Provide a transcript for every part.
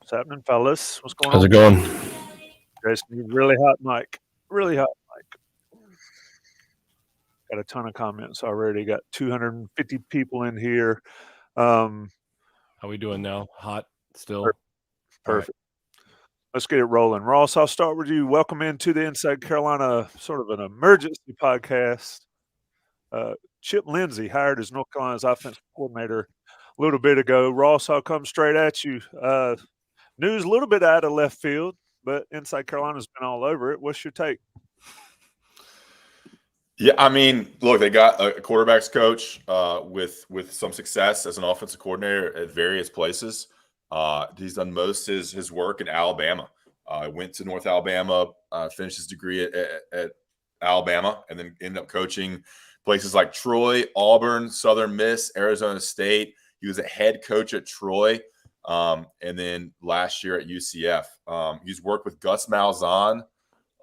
What's happening, fellas? What's going How's on? it going? Jason, you really hot mic. Really hot mic. Got a ton of comments already. Got 250 people in here. Um, How we doing now? Hot still? per- All right. perfect. Let's get it rolling. Ross, I'll start with you. Welcome into the Inside Carolina, sort of an emergency podcast. Chip Lindsey hired as North Carolina's offensive coordinator a little bit ago. Ross, I'll come straight at you. News a little bit out of left field, but Inside Carolina's been all over it. What's your take? Yeah, I mean, look, they got a quarterbacks coach with some success as an offensive coordinator at various places. He's done most of his work in Alabama. Went to North Alabama, finished his degree at Alabama, and then ended up coaching places like Troy, Auburn, Southern Miss, Arizona State. He was a head coach at Troy, and then last year at UCF. He's worked with Gus Malzahn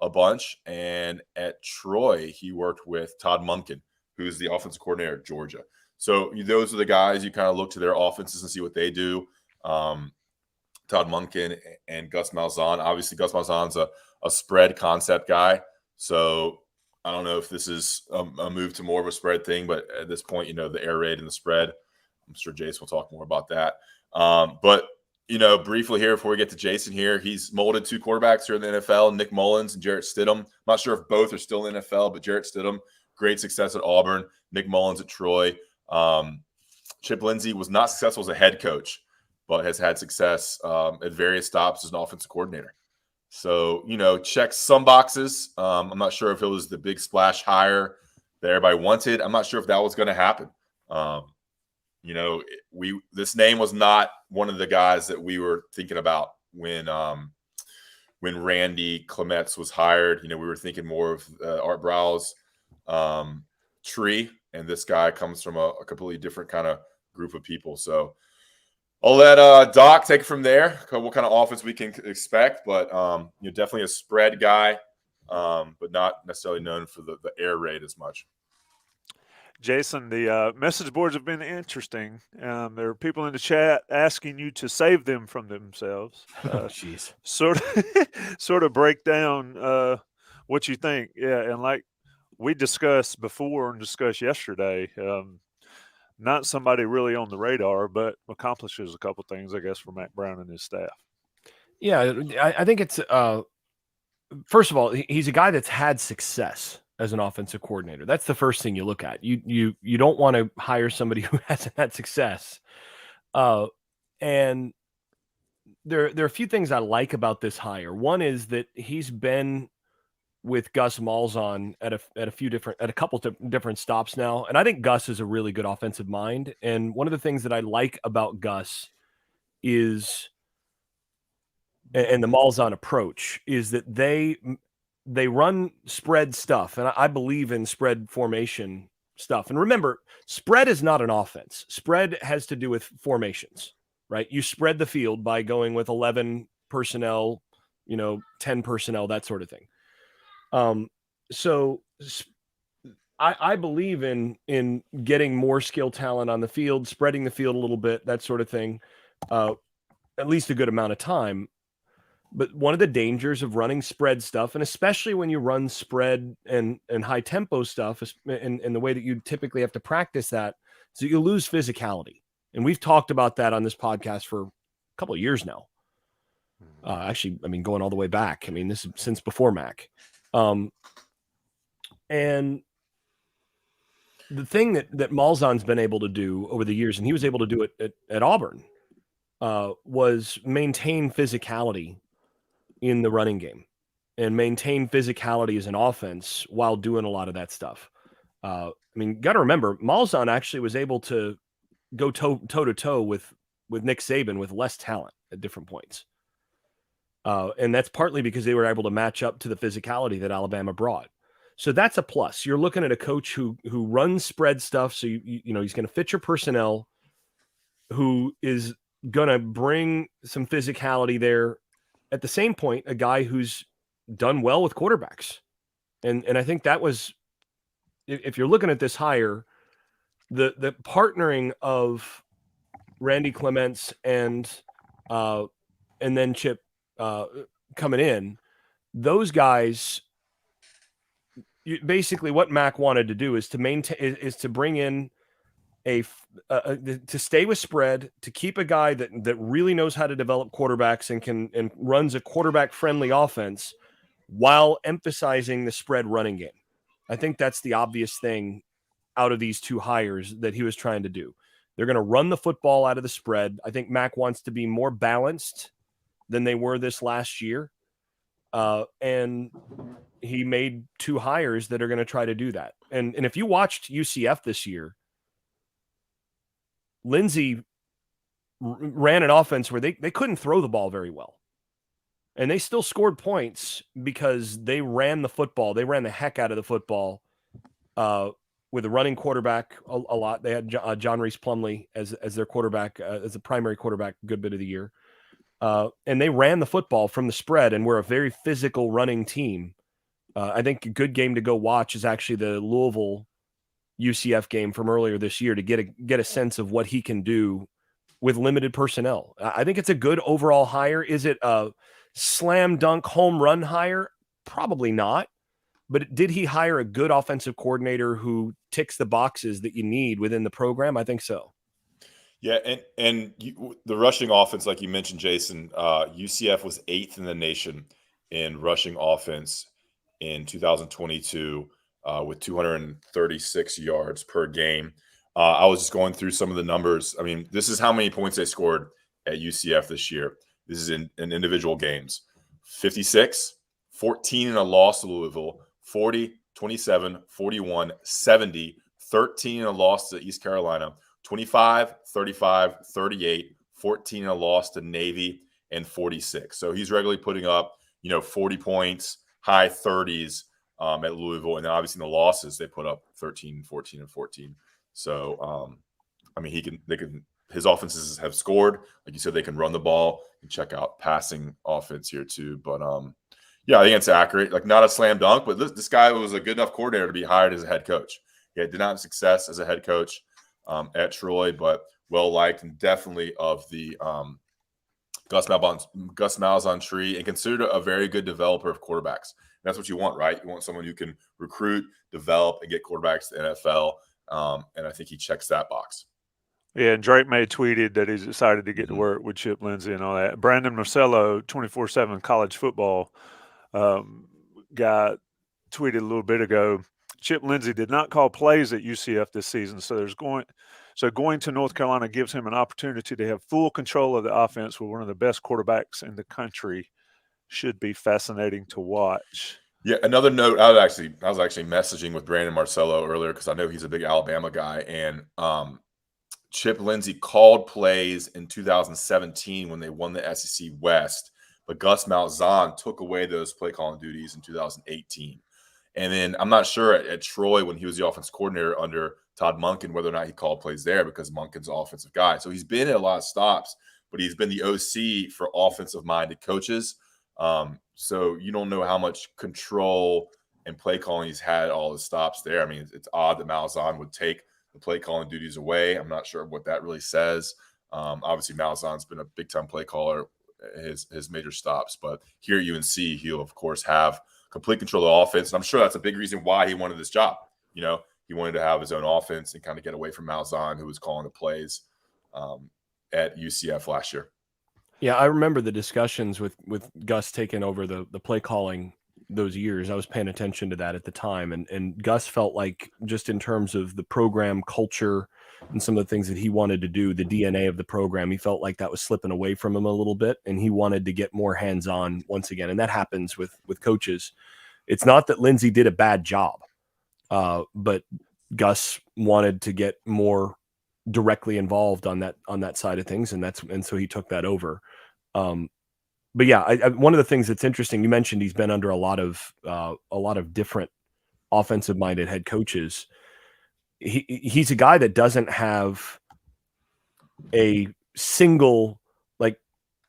a bunch, and at Troy he worked with Todd Monken, who's the offensive coordinator at Georgia. So those are the guys you kind of look to their offenses and see what they do. Todd Monken and Gus Malzahn. Obviously, Gus Malzahn's a spread concept guy, so I don't know if this is a move to more of a spread thing, but at this point, the air raid and the spread. I'm sure Jason will talk more about that. But briefly here before we get to Jason here, he's molded two quarterbacks here in the NFL, Nick Mullins and Jarrett Stidham. I'm not sure if both are still in the NFL, but Jarrett Stidham, great success at Auburn, Nick Mullins at Troy. Chip Lindsey was not successful as a head coach, but has had success at various stops as an offensive coordinator. So, checks some boxes. I'm not sure if it was the big splash hire that everybody wanted. I'm not sure if that was going to happen. This name was not one of the guys that we were thinking about when Randy Clements was hired. We were thinking more of Art Brow's tree, and this guy comes from a completely different kind of group of people. So I'll let Doc take it from there, what kind of offense we can expect. But definitely a spread guy, but not necessarily known for the air raid as much. Jason, the message boards have been interesting. There are people in the chat asking you to save them from themselves. Jeez. Sort of break down what you think. Yeah, and like we discussed before and discussed yesterday, not somebody really on the radar, but accomplishes a couple things, I guess, for Matt Brown and his staff. Yeah, I think it's first of all, he's a guy that's had success as an offensive coordinator. That's the first thing you look at. You don't want to hire somebody who hasn't had success. And there are a few things I like about this hire. One is that he's been with Gus Malzahn at a couple different stops now, and I think Gus is a really good offensive mind. And one of the things that I like about Gus is, and the Malzahn approach is that they run spread stuff, and I believe in spread formation stuff. And remember, spread is not an offense. Spread has to do with formations, right? You spread the field by going with 11 personnel, 10 personnel, that sort of thing. So I believe in getting more skill talent on the field, spreading the field a little bit, that sort of thing, at least a good amount of time. But one of the dangers of running spread stuff, and especially when you run spread and high tempo stuff, in the way that you typically have to practice that, is that you lose physicality. And we've talked about that on this podcast for a couple of years now. Actually, going all the way back. This is since before Mac. And the thing that Malzahn's been able to do over the years, and he was able to do it at Auburn, was maintain physicality in the running game and maintain physicality as an offense while doing a lot of that stuff. Got to remember, Malzahn actually was able to go toe to toe with Nick Saban with less talent at different points. And that's partly because they were able to match up to the physicality that Alabama brought. So that's a plus. You're looking at a coach who runs spread stuff. So he's going to fit your personnel, who is going to bring some physicality there. At the same point, a guy who's done well with quarterbacks. And I think that was, if you're looking at this hire, the partnering of Randy Clements and and then Chip coming in, those guys, basically what Mac wanted to do is to maintain, is to bring in to stay with spread, to keep a guy that really knows how to develop quarterbacks and runs a quarterback friendly offense while emphasizing the spread running game. I think that's the obvious thing out of these two hires that he was trying to do. They're going to run the football out of the spread. I think Mac wants to be more balanced than they were this last year. And he made two hires that are going to try to do that. And if you watched UCF this year, Lindsey ran an offense where they couldn't throw the ball very well. And they still scored points because they ran the football. They ran the heck out of the football with a running quarterback a lot. They had John Reese Plumlee as their quarterback, as the primary quarterback a good bit of the year. And they ran the football from the spread and were a very physical running team. I think a good game to go watch is actually the Louisville UCF game from earlier this year to get a sense of what he can do with limited personnel. I think it's a good overall hire. Is it a slam dunk home run hire? Probably not. But did he hire a good offensive coordinator who ticks the boxes that you need within the program? I think so. Yeah, and the rushing offense, like you mentioned, Jason, UCF was 8th in the nation in rushing offense in 2022 with 236 yards per game. I was just going through some of the numbers. I mean, this is how many points they scored at UCF this year. This is in individual games. 56, 14 in a loss to Louisville, 40, 27, 41, 70, 13 in a loss to East Carolina, 25, 35, 38, 14 in a loss to Navy, and 46. So he's regularly putting up, 40 points, high 30s at Louisville. And then obviously in the losses, they put up 13, 14, and 14. So, I mean, his offenses have scored. Like you said, they can run the ball and check out passing offense here too. But, yeah, I think it's accurate. Like, not a slam dunk, but this guy was a good enough coordinator to be hired as a head coach. Yeah, did not have success as a head coach at Troy, but well-liked and definitely of the Gus Malzahn tree, and considered a very good developer of quarterbacks. And that's what you want, right? You want someone who can recruit, develop, and get quarterbacks to the NFL. And I think he checks that box. Yeah, and Drake May tweeted that he's excited to get to work with Chip Lindsey and all that. Brandon Marcello, 24/7 college football guy, tweeted a little bit ago, Chip Lindsey did not call plays at UCF this season, so going to North Carolina gives him an opportunity to have full control of the offense with one of the best quarterbacks in the country. Should be fascinating to watch. Yeah, another note, I was actually messaging with Brandon Marcello earlier because I know he's a big Alabama guy, and Chip Lindsey called plays in 2017 when they won the SEC West, but Gus Malzahn took away those play calling duties in 2018. And then I'm not sure at Troy when he was the offensive coordinator under Todd Monken whether or not he called plays there because Monken's an offensive guy. So he's been at a lot of stops, but he's been the OC for offensive-minded coaches. So you don't know how much control and play calling he's had all the stops there. I mean, it's odd that Malzahn would take the play calling duties away. I'm not sure what that really says. Obviously, Malzahn's been a big-time play caller his major stops, but here at UNC, he'll of course have complete control of the offense. And I'm sure that's a big reason why he wanted this job. He wanted to have his own offense and kind of get away from Malzahn, who was calling the plays at UCF last year. Yeah, I remember the discussions with Gus taking over the play calling those years. I was paying attention to that at the time. And Gus felt like, just in terms of the program culture and some of the things that he wanted to do, the DNA of the program, he felt like that was slipping away from him a little bit. And he wanted to get more hands-on once again. And that happens with coaches. It's not that Lindsey did a bad job, but Gus wanted to get more directly involved on that side of things. And so he took that over. But yeah, one of the things that's interesting, you mentioned he's been under a lot of different offensive-minded head coaches. He's a guy that doesn't have a single, like,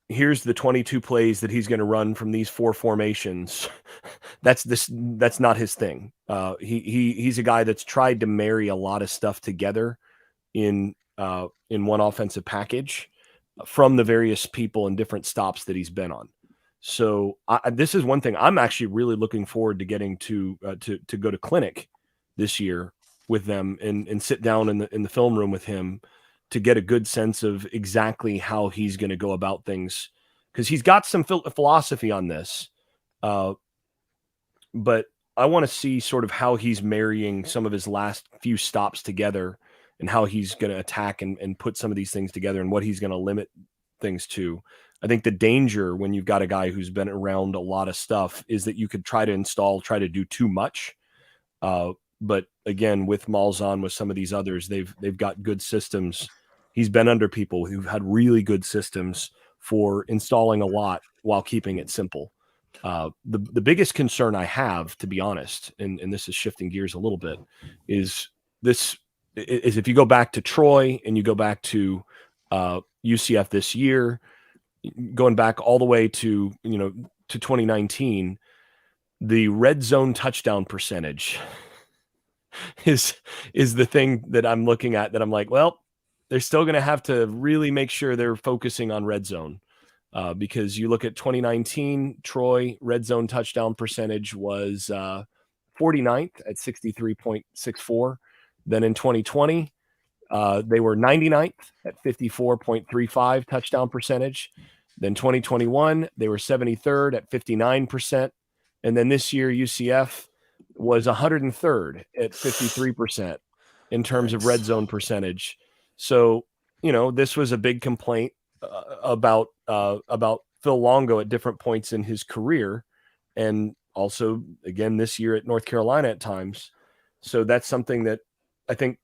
here's the 22 plays that he's going to run from these 4 formations. That's not his thing. He's a guy that's tried to marry a lot of stuff together in one offensive package. from the various people and different stops that he's been on. So this is one thing I'm actually really looking forward to getting to go to clinic this year with them and sit down in the film room with him to get a good sense of exactly how he's going to go about things, because he's got some philosophy on this, but I want to see sort of how he's marrying some of his last few stops together and how he's going to attack and put some of these things together and what he's going to limit things to. I think the danger when you've got a guy who's been around a lot of stuff is that you could try to do too much. But again, with Malzahn, with some of these others, they've got good systems. He's been under people who've had really good systems for installing a lot while keeping it simple. The biggest concern I have, to be honest, and this is shifting gears a little bit, is if you go back to Troy and you go back to UCF this year, going back all the way to 2019, the red zone touchdown percentage is the thing that I'm looking at, that I'm like, well, they're still going to have to really make sure they're focusing on red zone, because you look at 2019, Troy red zone touchdown percentage was 49th at 63.64. Then in 2020, they were 99th at 54.35 touchdown percentage. Then 2021, they were 73rd at 59%. And then this year, UCF was 103rd at 53% in terms of red zone percentage. So, this was a big complaint about Phil Longo at different points in his career. And also, again, this year at North Carolina at times. So that's something that I think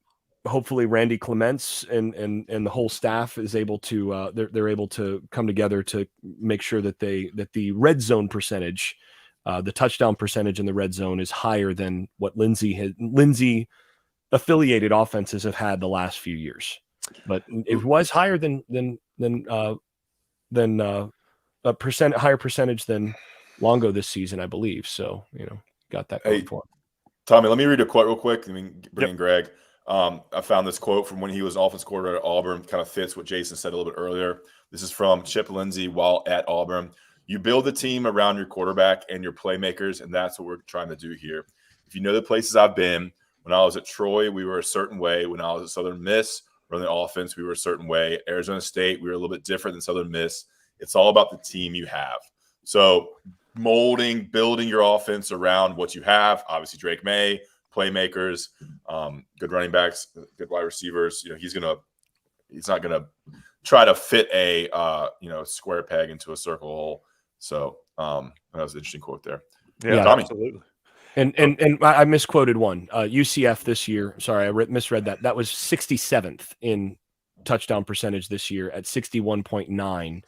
hopefully Randy Clements and the whole staff is able to they're able to come together to make sure that the red zone percentage, the touchdown percentage in the red zone, is higher than what Lindsey affiliated offenses have had the last few years. But it was higher than a higher percentage than Longo this season, I believe. So got that going for him. Tommy, let me read a quote real quick and then bring in Greg. I found this quote from when he was offense coordinator at Auburn. Kind of fits what Jason said a little bit earlier. This is from Chip Lindsey while at Auburn. You build a team around your quarterback and your playmakers, and that's what we're trying to do here. If you know the places I've been, when I was at Troy, we were a certain way. When I was at Southern Miss, running the offense, we were a certain way. Arizona State, we were a little bit different than Southern Miss. It's all about the team you have. So building your offense around what you have. Obviously, Drake May, playmakers, good running backs, good wide receivers. He's not gonna try to fit a square peg into a circle hole. So that was an interesting quote there. Yeah, Tommy. absolutely. And I misquoted one. UCF this year. Sorry, I misread that. That was 67th in touchdown percentage this year at 61.9.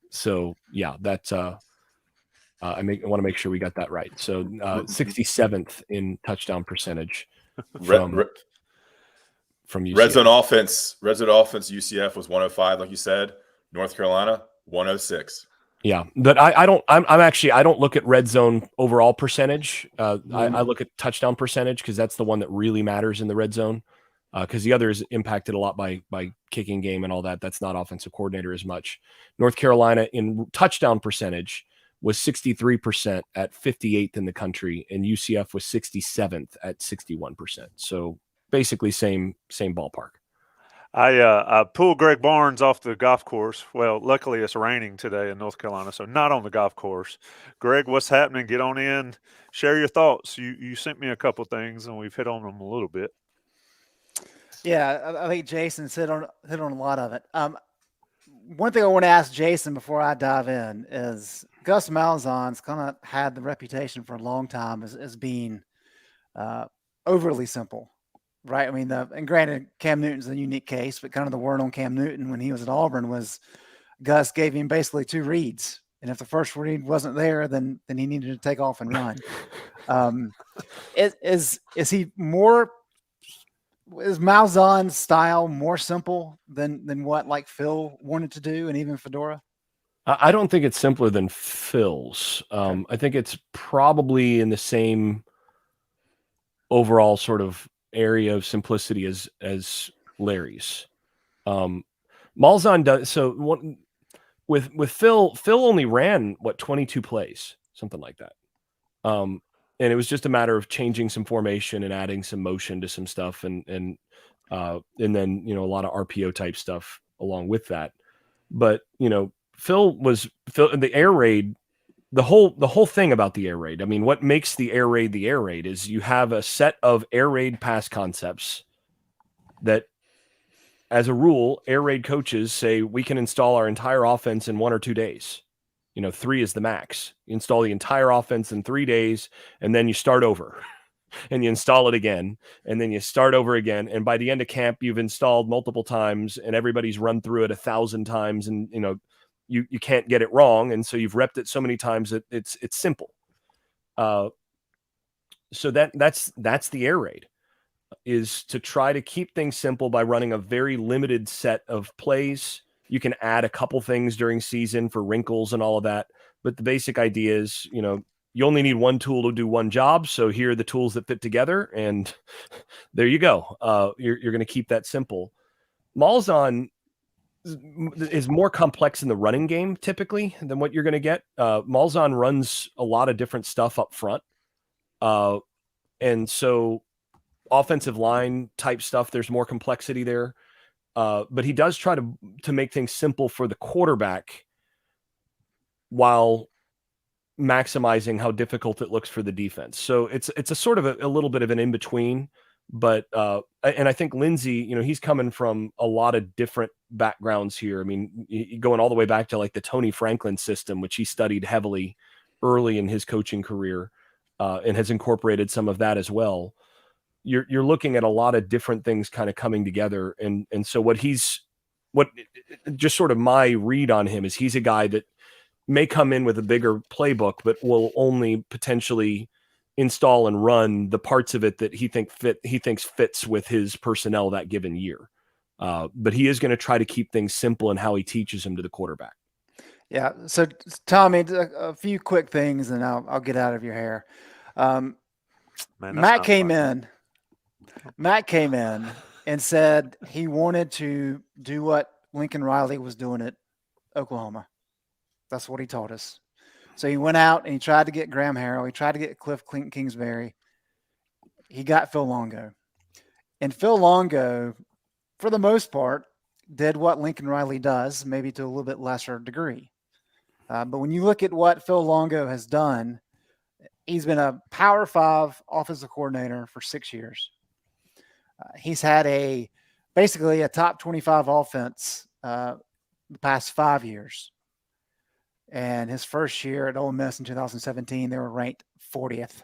So yeah, that's I want to make sure we got that right. So 67th in touchdown percentage from UCF. Red zone offense, UCF was 105, like you said. North Carolina, 106. Yeah, but I don't look at red zone overall percentage. I look at touchdown percentage because that's the one that really matters in the red zone. Because the other is impacted a lot by kicking game and all that. That's not offensive coordinator as much. North Carolina in touchdown percentage was 63% at 58th in the country, and UCF was 67th at 61%. So basically same ballpark. I pulled Greg Barnes off the golf course. Well, luckily it's raining today in North Carolina, so not on the golf course. Greg, what's happening? Get on in. Share your thoughts. You sent me a couple things, and we've hit on them a little bit. Yeah, I think Jason hit on a lot of it. One thing I want to ask Jason before I dive in is Gus Malzahn's kind of had the reputation for a long time as being overly simple. Right. I mean, and granted, Cam Newton's a unique case, but kind of the word on Cam Newton when he was at Auburn was Gus gave him basically two reads. And if the first read wasn't there, then he needed to take off and run. Is Malzahn's style more simple than what like Phil wanted to do and even Fedora? I don't think it's simpler than Phil's. I think it's probably in the same overall sort of area of simplicity as Larry's. Malzahn does so. With Phil only ran 22 plays, something like that. And it was just a matter of changing some formation and adding some motion to some stuff, and then a lot of RPO type stuff along with that. But Phil the air raid. The whole thing about the air raid. I mean, what makes the air raid is you have a set of air raid pass concepts that, as a rule, air raid coaches say we can install our entire offense in 1 or 2 days. 3 is the max. You install the entire offense in 3 days, and then you start over. And you install it again, and then you start over again. And by the end of camp, you've installed multiple times, and everybody's run through it 1,000 times, and you can't get it wrong. And so you've repped it so many times that it's simple. So that's the air raid, is to try to keep things simple by running a very limited set of plays. You can add a couple things during season for wrinkles and all of that, but the basic idea is, you only need one tool to do one job. So here are the tools that fit together, and there you go. You're going to keep that simple. Malzahn is more complex in the running game typically than what you're going to get. Malzahn runs a lot of different stuff up front. And so offensive line type stuff, there's more complexity there. But he does try to make things simple for the quarterback while maximizing how difficult it looks for the defense. So it's a sort of a little bit of an in-between, but and I think Lindsey, he's coming from a lot of different backgrounds here. I mean, going all the way back to like the Tony Franklin system, which he studied heavily early in his coaching career, and has incorporated some of that as well. You're looking at a lot of different things kind of coming together. And so just sort of my read on him is he's a guy that may come in with a bigger playbook, but will only potentially install and run the parts of it that he thinks fits with his personnel that given year. But he is going to try to keep things simple in how he teaches them to the quarterback. Yeah. So Tommy, a few quick things, and I'll get out of your hair. Matt came in and said he wanted to do what Lincoln Riley was doing at Oklahoma. That's what he told us. So he went out and he tried to get Graham Harrell. He tried to get Cliff Kingsbury. He got Phil Longo. And Phil Longo, for the most part, did what Lincoln Riley does, maybe to a little bit lesser degree. But when you look at what Phil Longo has done, he's been a Power 5 offensive coordinator for 6 years. He's had basically a top 25 offense the past 5 years. And his first year at Ole Miss in 2017, they were ranked 40th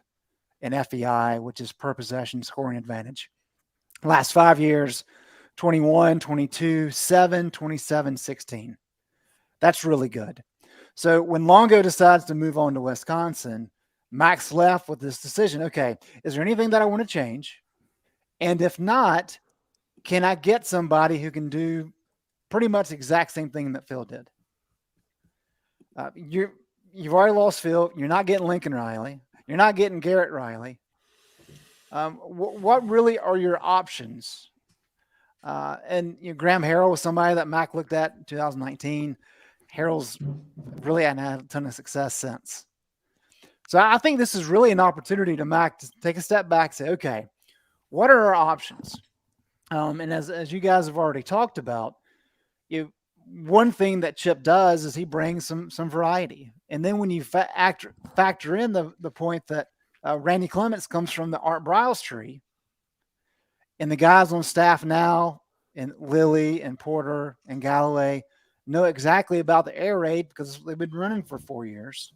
in FEI, which is per possession scoring advantage. Last 5 years, 21, 22, 7, 27, 16. That's really good. So when Longo decides to move on to Wisconsin, Max left with this decision. Okay, is there anything that I want to change? And if not, can I get somebody who can do pretty much the exact same thing that Phil did? You've already lost Phil. You're not getting Lincoln Riley. You're not getting Garrett Riley. What really are your options? And Graham Harrell was somebody that Mac looked at in 2019. Harrell's really hadn't had a ton of success since. So I think this is really an opportunity to Mac to take a step back, say, okay, what are our options? And as you guys have already talked about, one thing that Chip does is he brings some variety. And then when you factor in the point that Randy Clements comes from the Art Briles tree, and the guys on staff now, and Lilly and Porter and Galloway, know exactly about the air raid because they've been running for 4 years.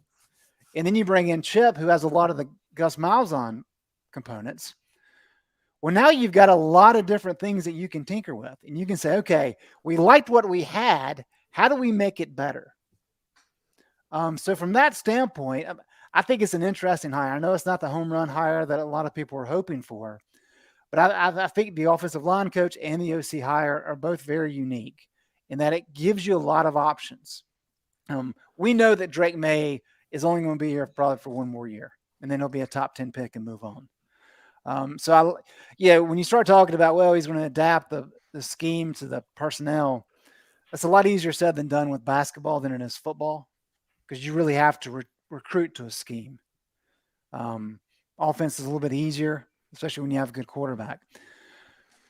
And then you bring in Chip, who has a lot of the Gus Malzahn components. Well, now you've got a lot of different things that you can tinker with. And you can say, okay, we liked what we had. How do we make it better? So from that standpoint, I think it's an interesting hire. I know it's not the home run hire that a lot of people are hoping for. But I think the offensive line coach and the OC hire are both very unique in that it gives you a lot of options. We know that Drake May is only going to be here probably for 1 more year, and then he'll be a top 10 pick and move on. When you start talking about, well, he's going to adapt the scheme to the personnel, It's a lot easier said than done with basketball than it is football, because you really have to recruit to a scheme. Offense is a little bit easier, especially when you have a good quarterback.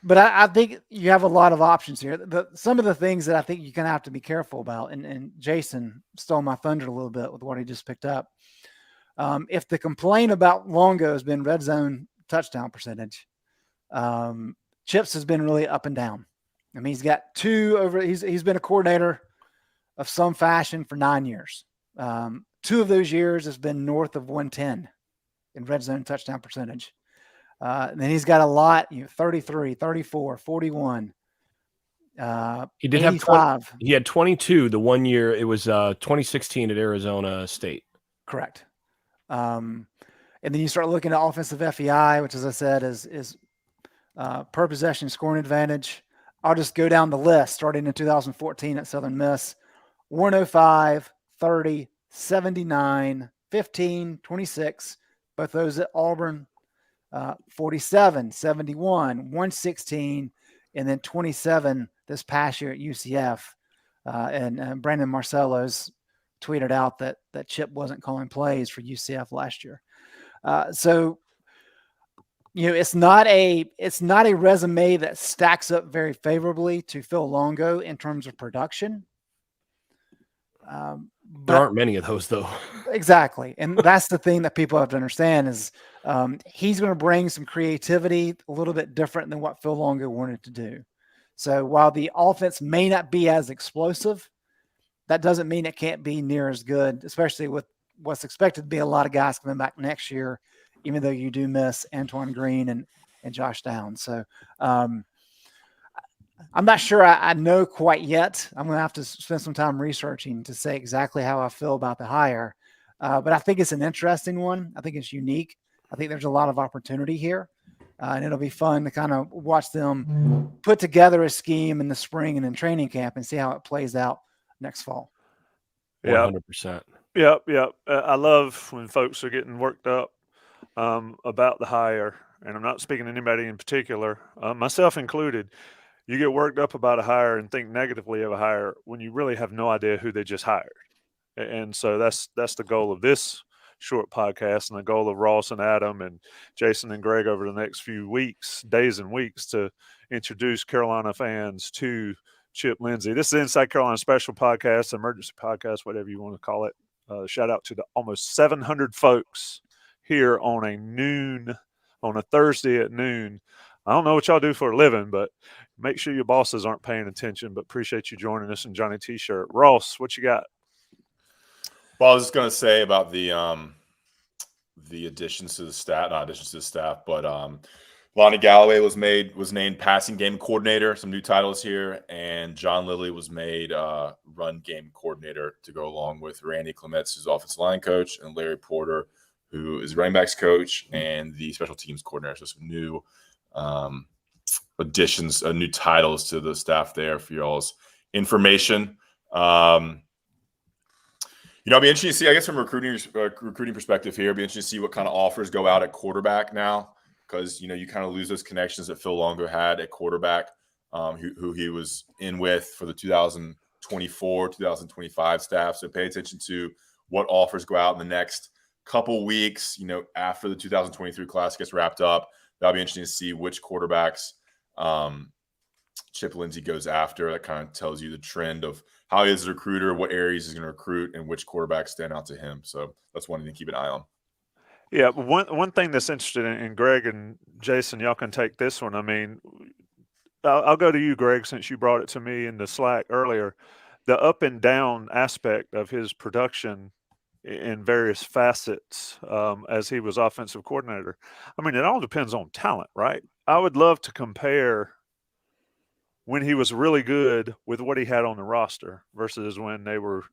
But I think you have a lot of options here. Some of the things that I think you're going to have to be careful about, and Jason stole my thunder a little bit with what he just picked up. If the complaint about Longo has been red zone touchdown percentage, Chips has been really up and down. I mean, he's got he's been a coordinator of some fashion for 9 years. 2 of those years has been north of 110 in red zone touchdown percentage. And then he's got a lot, 33, 34, 41. He did 85. He had 22 the one year. It was 2016 at Arizona State. Correct. And then you start looking at offensive FEI, which, as I said, is per possession scoring advantage. I'll just go down the list, starting in 2014 at Southern Miss: 105, 30, 79, 15, 26. Both those at Auburn. 47, 71, 116, and then 27 this past year at UCF. And Brandon Marcello's tweeted out that Chip wasn't calling plays for UCF last year. So, it's not a resume that stacks up very favorably to Phil Longo in terms of production. There aren't many of those, though. Exactly. And that's the thing that people have to understand is he's going to bring some creativity a little bit different than what Phil Longo wanted to do. So while the offense may not be as explosive, that doesn't mean it can't be near as good, especially with what's expected to be a lot of guys coming back next year, even though you do miss Antoine Green and Josh Downs. So I'm not sure I know quite yet. I'm going to have to spend some time researching to say exactly how I feel about the hire. But I think it's an interesting one. I think it's unique. I think there's a lot of opportunity here. And it'll be fun to kind of watch them put together a scheme in the spring and in training camp and see how it plays out next fall. 100%. Yep. I love when folks are getting worked up about the hire. And I'm not speaking to anybody in particular, myself included. You get worked up about a hire and think negatively of a hire when you really have no idea who they just hired. And so that's the goal of this short podcast, and the goal of Ross and Adam and Jason and Greg over the next few days and weeks, to introduce Carolina fans to Chip Lindsey. This is Inside Carolina special podcast, emergency podcast, whatever you want to call it. Shout out to the almost 700 folks here on a Thursday at noon. I don't know what y'all do for a living, but make sure your bosses aren't paying attention. But appreciate you joining us in Johnny T-shirt. Ross, what you got? Well, I was just going to say about the additions to the staff, not additions to the staff, but Lonnie Galloway was named passing game coordinator, some new titles here, and John Lilly was made run game coordinator to go along with Randy Clements, who's offensive line coach, and Larry Porter, who is running backs coach and the special teams coordinator. So some new additions, new titles to the staff there for y'all's information. It'll be interesting to see, I guess, from a recruiting perspective here, it'll be interesting to see what kind of offers go out at quarterback now, because, you kind of lose those connections that Phil Longo had at quarterback, who he was in with for the 2024, 2025 staff. So pay attention to what offers go out in the next couple weeks, after the 2023 class gets wrapped up. That'll be interesting to see which quarterbacks Chip Lindsey goes after. That kind of tells you the trend of how he is a recruiter, what areas he's going to recruit, and which quarterbacks stand out to him. So that's one thing to keep an eye on. Yeah, one thing that's interesting, and Greg and Jason, y'all can take this one. I mean, I'll go to you, Greg, since you brought it to me in the Slack earlier. The up and down aspect of his production in various facets as he was offensive coordinator. I mean, it all depends on talent, right? I would love to compare when he was really good with what he had on the roster versus when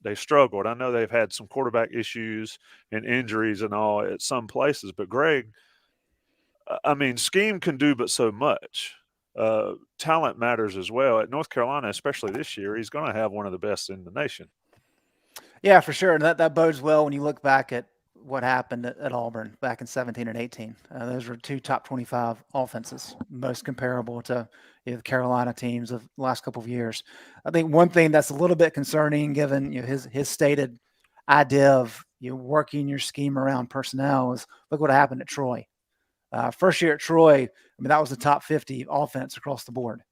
they struggled. I know they've had some quarterback issues and injuries and all at some places, but Greg, I mean, scheme can do but so much. Talent matters as well. At North Carolina, especially this year, he's going to have one of the best in the nation. Yeah, for sure. And that bodes well when you look back at what happened at Auburn back in 17 and 18. Those were 2 top 25 offenses, most comparable to the Carolina teams of the last couple of years. I think one thing that's a little bit concerning, given his stated idea of working your scheme around personnel, is look what happened at Troy. First year at Troy, that was the top 50 offense across the board.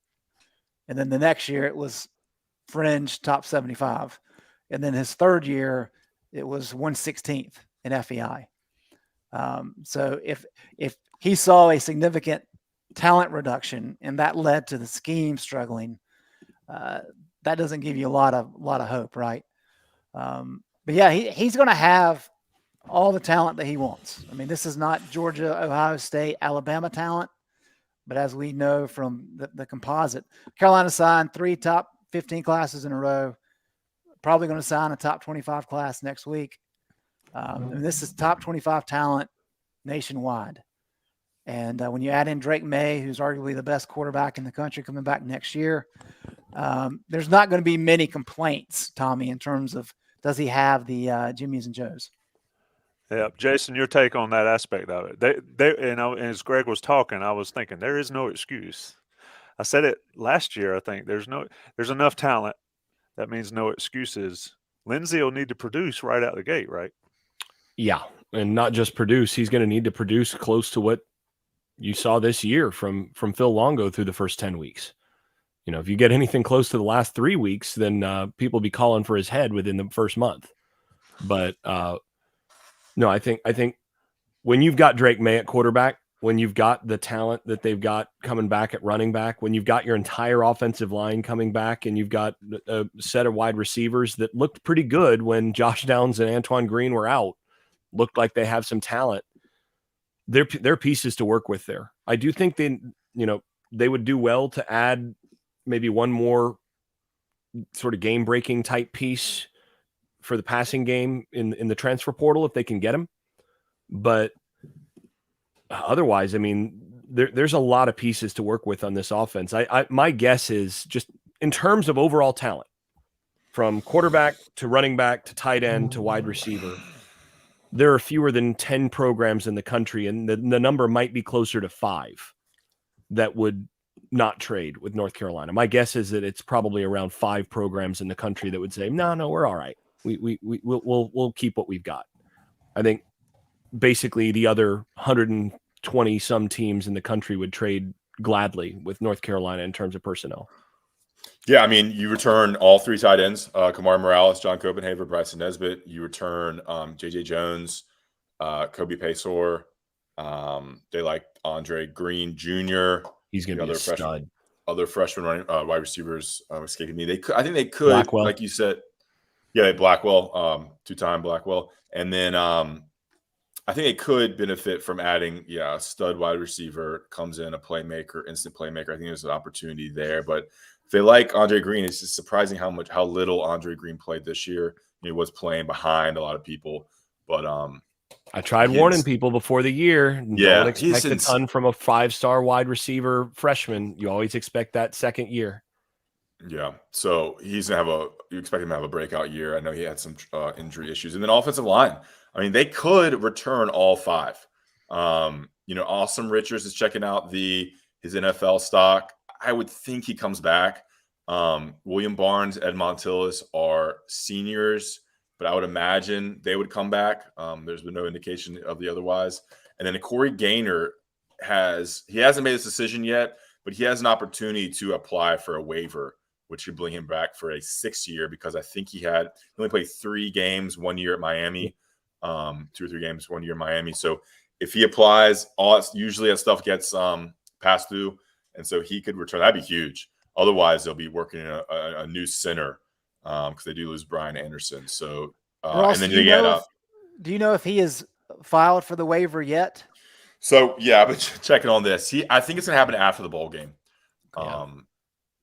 And then the next year it was fringe top 75. And then his third year, it was 116th in FEI. So if he saw a significant talent reduction and that led to the scheme struggling, that doesn't give you a lot of hope, right? But yeah, he's going to have all the talent that he wants. This is not Georgia, Ohio State, Alabama talent, but as we know from the composite, Carolina signed 3 top 15 classes in a row, probably going to sign a top 25 class next week. And this is top 25 talent nationwide. And when you add in Drake May, who's arguably the best quarterback in the country coming back next year, there's not going to be many complaints, Tommy, in terms of does he have the Jimmys and Joes. Yeah, Jason, your take on that aspect of it. They as Greg was talking, I was thinking there is no excuse. I said it last year. I think there's enough talent. That means no excuses. Lindsey will need to produce right out the gate, right? Yeah, and not just produce. He's going to need to produce close to what you saw this year from Phil Longo through the first 10 weeks. If you get anything close to the last 3 weeks, then people will be calling for his head within the first month. But no, I think when you've got Drake May at quarterback, when you've got the talent that they've got coming back at running back, when you've got your entire offensive line coming back, and you've got a set of wide receivers that looked pretty good when Josh Downs and Antoine Green were out, looked like they have some talent. They're pieces to work with there. I do think they would do well to add maybe one more sort of game-breaking type piece for the passing game in the transfer portal if they can get him. But otherwise, there's a lot of pieces to work with on this offense. My guess is, just in terms of overall talent, from quarterback to running back to tight end to wide receiver, there are fewer than 10 programs in the country, and the number might be closer to 5 that would not trade with North Carolina. My guess is that it's probably around 5 programs in the country that would say, no, we're all right. We'll keep what we've got. I think basically the other 120 some teams in the country would trade gladly with North Carolina in terms of personnel. Yeah, you return all 3 tight ends, Kamar Morales, John Copenhaver, Bryson Nesbitt. You return J.J. Jones, Kobe Paysor. They like Andre Green Jr. He's going to be a stud. Other freshman running wide receivers escaping me. I think they could, Blackwell. like you said. Yeah, Blackwell, 2-time Blackwell. And then I think they could benefit from adding, a stud wide receiver, comes in, a playmaker, instant playmaker. I think there's an opportunity there. But if they like Andre Green, it's just surprising how little Andre Green played this year. He was playing behind a lot of people. But I tried warning people before the year. Yeah, don't expect a ton from a 5-star wide receiver freshman. You always expect that second year. Yeah, so you expect him to have a breakout year. I know he had some injury issues. And then offensive line. They could return all 5. Awesome Richards is checking out his NFL stock. I would think he comes back. William Barnes, Ed Montilus are seniors, but I would imagine they would come back. There's been no indication of the otherwise. And then Corey Gaynor he hasn't made this decision yet, but he has an opportunity to apply for a waiver, which would bring him back for a 6th year, because I think he only played 3 games 1 year at Miami, 2 or 3 games 1 year at Miami. So if he applies, usually that stuff gets passed through, and so he could return. That'd be huge. Otherwise, they'll be working a new center because they do lose Brian Anderson. So Ross, and then you get do you know if he has filed for the waiver yet? So yeah, but checking on this, I think it's gonna happen after the bowl game. Yeah.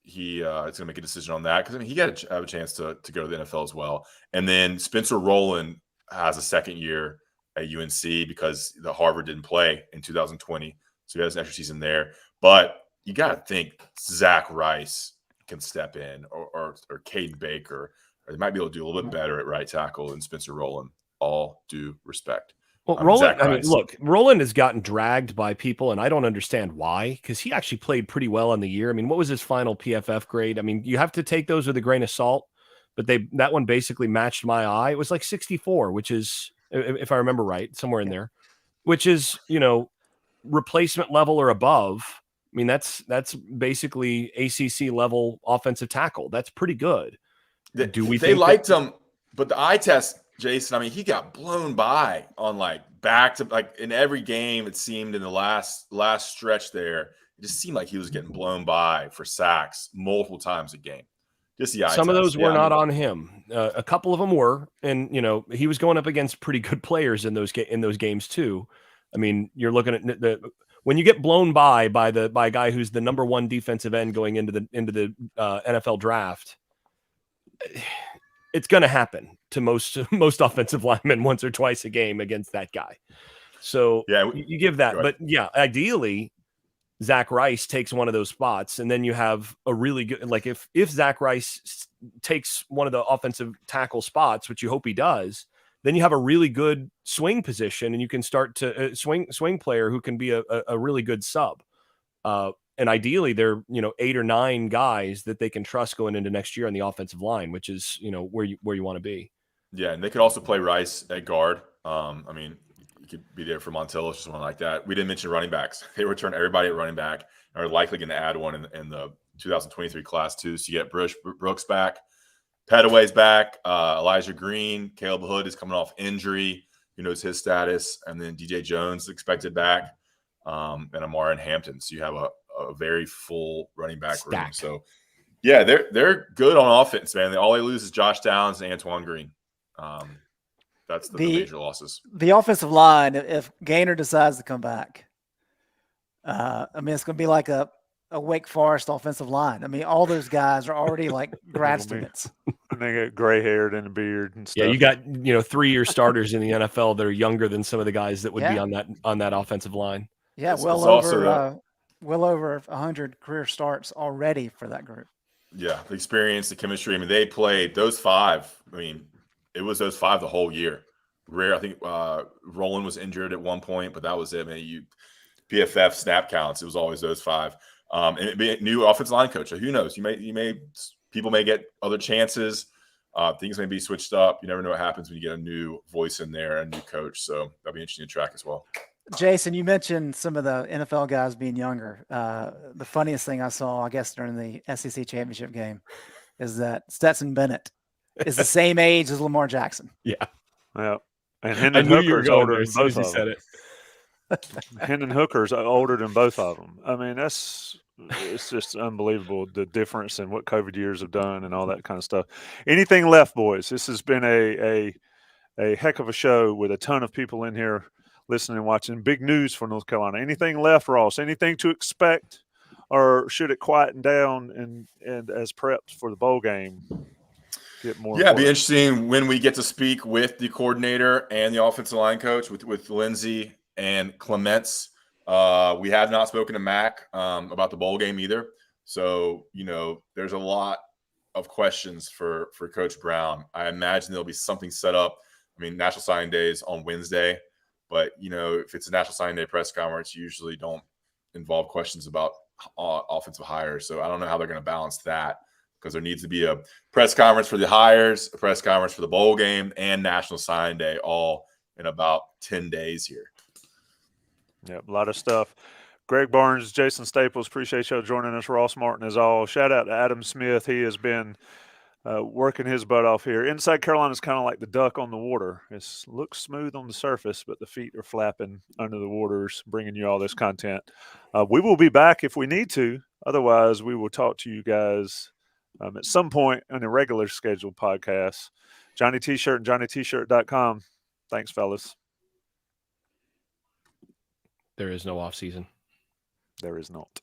He is gonna make a decision on that, because he got to have a chance to go to the NFL as well. And then Spencer Rowland has a 2nd year at UNC because the Harvard didn't play in 2020, so he has an extra season there. But you got to think Zach Rice can step in, or Caden Baker, or they might be able to do a little bit better at right tackle than Spencer Rowland. all due respect. Well, Zach Roland, Rice. look, Roland has gotten dragged by people, and I don't understand why, because he actually played pretty well in the year. I mean, what was his final PFF grade? I mean, you have to take those with a grain of salt, but that one basically matched my eye. It was like 64, which is, if I remember right, somewhere in there, which is, replacement level or above. I mean, that's basically ACC level offensive tackle. That's pretty good. They liked him, but the eye test, Jason, I mean, he got blown by on back to in every game. It seemed in the last stretch there, it just seemed like he was getting blown by for sacks multiple times a game. Just the eye Some test. of those were not on him. A couple of them were, and he was going up against pretty good players in those games too. I mean, you're looking at when you get blown by a guy who's the number one defensive end going into the NFL draft. It's going to happen to most offensive linemen once or twice a game against that guy. So yeah, you give that, but yeah, ideally Zach Rice takes one of those spots, and then you have a really good, if Zach Rice takes one of the offensive tackle spots, which you hope he does, then you have a really good swing position, and you can start to swing player who can be a really good sub. And ideally, they're 8 or 9 guys that they can trust going into next year on the offensive line, which is where you want to be. Yeah, and they could also play Rice at guard. I mean, you could be there for Montillo or something like that. We didn't mention running backs. They return everybody at running back, and are likely going to add one in the 2023 class too. So you get Brooks back, Petaway's back, Elijah Green, Caleb Hood is coming off injury. Who knows his status? And then DJ Jones expected back, and Amar and Hampton. So you have a very full running back room. So, yeah, they're good on offense, man. All they lose is Josh Downs and Antoine Green. That's the major losses. The offensive line, if Gaynor decides to come back, I mean, it's going to be like a Wake Forest offensive line. I mean, all those guys are already like grad students. And they get gray-haired and a beard and stuff. Yeah, you got 3-year starters in the NFL that are younger than some of the guys that would be on that offensive line. Yeah, well over 100 career starts already for that group. Yeah, the experience, the chemistry. I mean, they played those 5. I mean, it was those 5 the whole year. Rare, I think Roland was injured at one point, but that was it. Man, PFF snap counts. It was always those 5. And it'd be a new offensive line coach. So who knows? People may get other chances. Things may be switched up. You never know what happens when you get a new voice in there, a new coach. So that'll be interesting to track as well. Jason, you mentioned some of the NFL guys being younger. The funniest thing I saw, I guess, during the SEC championship game is that Stetson Bennett is the same age as Lamar Jackson. Yeah. Yeah. And Hendon Hooker's older than both of them. Hendon Hooker's older than both of them. I mean, it's just unbelievable, the difference in what COVID years have done and all that kind of stuff. Anything left, boys? This has been a heck of a show with a ton of people in here listening and watching. Big news for North Carolina. Anything left, Ross? Anything to expect, or should it quieten down and as prepped for the bowl game get more? Yeah, it'd be interesting when we get to speak with the coordinator and the offensive line coach with Lindsey and Clements. We have not spoken to Mac about the bowl game either. So, there's a lot of questions for Coach Brown. I imagine there'll be something set up. I mean, National Signing Day is on Wednesday. But, if it's a National Signing Day press conference, you usually don't involve questions about offensive hires. So I don't know how they're going to balance that, because there needs to be a press conference for the hires, a press conference for the bowl game, and National Signing Day all in about 10 days here. Yeah, a lot of stuff. Greg Barnes, Jason Staples, appreciate y'all joining us. Ross Martin is all. Shout out to Adam Smith. He has been working his butt off here. Inside Carolina is kind of like the duck on the water. It looks smooth on the surface, but the feet are flapping under the waters, bringing you all this content. We will be back if we need to. Otherwise, we will talk to you guys at some point on a regular scheduled podcast. Johnny T-Shirt and JohnnyT-Shirt.com. Thanks, fellas. There is no off season. There is not.